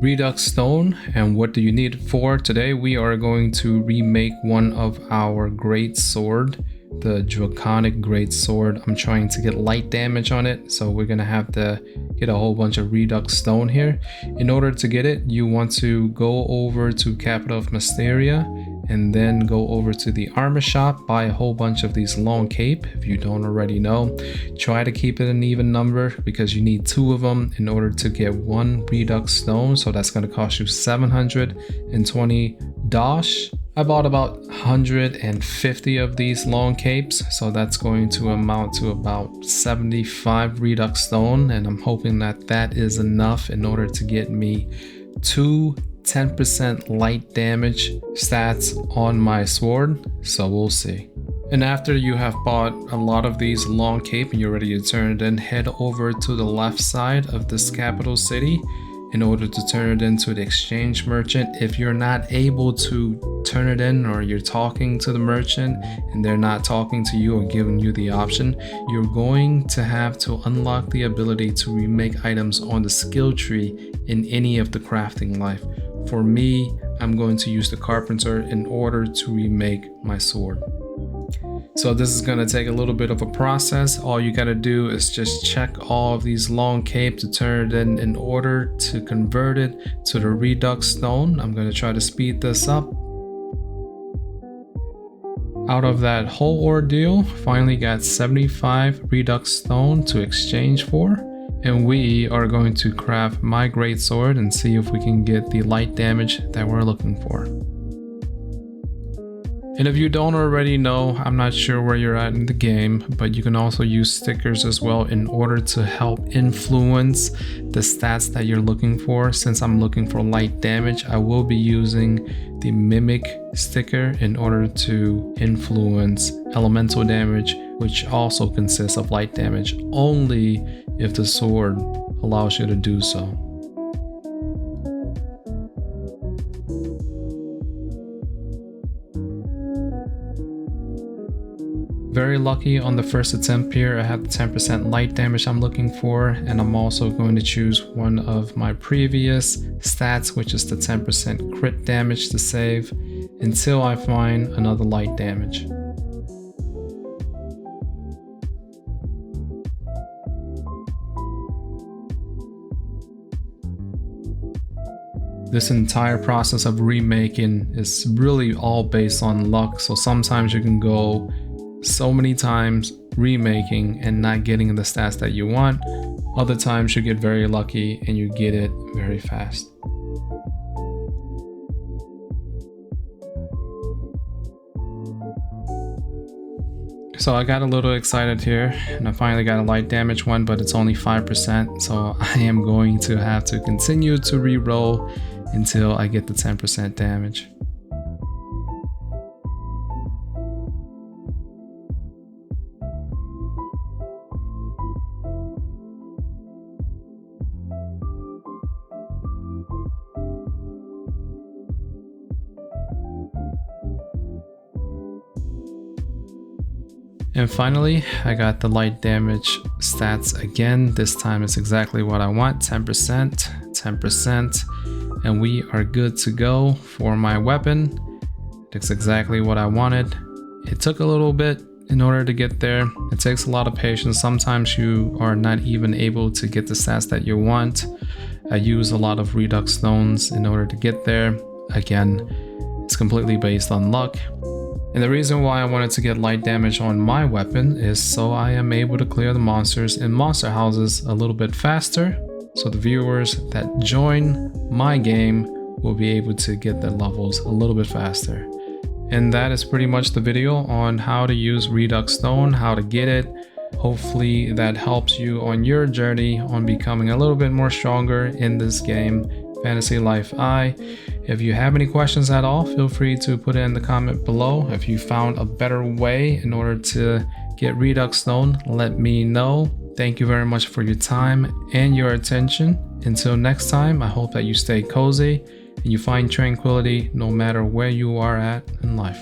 Redux stone. And what do you need it for? Today we are going to remake one of our great sword, the draconic great sword. I'm trying to get light damage on it, so we're gonna have to get a whole bunch of Redux stone here. In order to get it, you want to go over to Capital of Mysteria and then go over to the armor shop, buy a whole bunch of these long cape. If you don't already know, try to keep it an even number because you need 2 of them in order to get 1 Redux stone. So that's going to cost you 720 dosh. I bought about 150 of these long capes, so that's going to amount to about 75 Redux stone, and I'm hoping that that is enough in order to get me 2 10% light damage stats on my sword, so we'll see. And after you have bought a lot of these long cape and you're ready to turn it in, head over to the left side of this capital city in order to turn it into the exchange merchant. If you're not able to turn it in, or you're talking to the merchant and they're not talking to you or giving you the option, you're going to have to unlock the ability to remake items on the skill tree in any of the crafting life. For me, I'm going to use the carpenter in order to remake my sword. So this is going to take a little bit of a process. All you got to do is just check all of these long cape to turn it in order to convert it to the Redux stone. I'm going to try to speed this up. Out of that whole ordeal, finally got 75 Redux stone to exchange for. And we are going to craft my great sword and see if we can get the light damage that we're looking for. And if you don't already know, I'm not sure where you're at in the game, but you can also use stickers as well in order to help influence the stats that you're looking for. Since I'm looking for light damage, I will be using the mimic sticker in order to influence elemental damage, which also consists of light damage only if the sword allows you to do so. Very lucky on the first attempt here. I had the 10% light damage I'm looking for, and I'm also going to choose one of my previous stats, which is the 10% crit damage to save until I find another light damage. This entire process of remaking is really all based on luck, so sometimes you can go so many times remaking and not getting the stats that you want. Other times you get very lucky and you get it very fast. So I got a little excited here and I finally got a light damage one, but it's only 5%, so I am going to have to continue to re-roll until I get the 10% damage. And finally, I got the light damage stats again. This time it's exactly what I want, 10%, 10%, and we are good to go for my weapon. It's exactly what I wanted. It took a little bit in order to get there. It takes a lot of patience. Sometimes you are not even able to get the stats that you want. I use a lot of Redux stones in order to get there. Again, it's completely based on luck. And the reason why I wanted to get light damage on my weapon is so I am able to clear the monsters in monster houses a little bit faster, so the viewers that join my game will be able to get their levels a little bit faster. And that is pretty much the video on how to use Redux stone, how to get it. Hopefully that helps you on your journey on becoming a little bit more stronger in this game, Fantasy Life I. If you have any questions at all, feel free to put it in the comment below. If you found a better way in order to get Redux stone, let me know. Thank you very much for your time and your attention. Until next time, I hope that you stay cozy and you find tranquility no matter where you are at in life.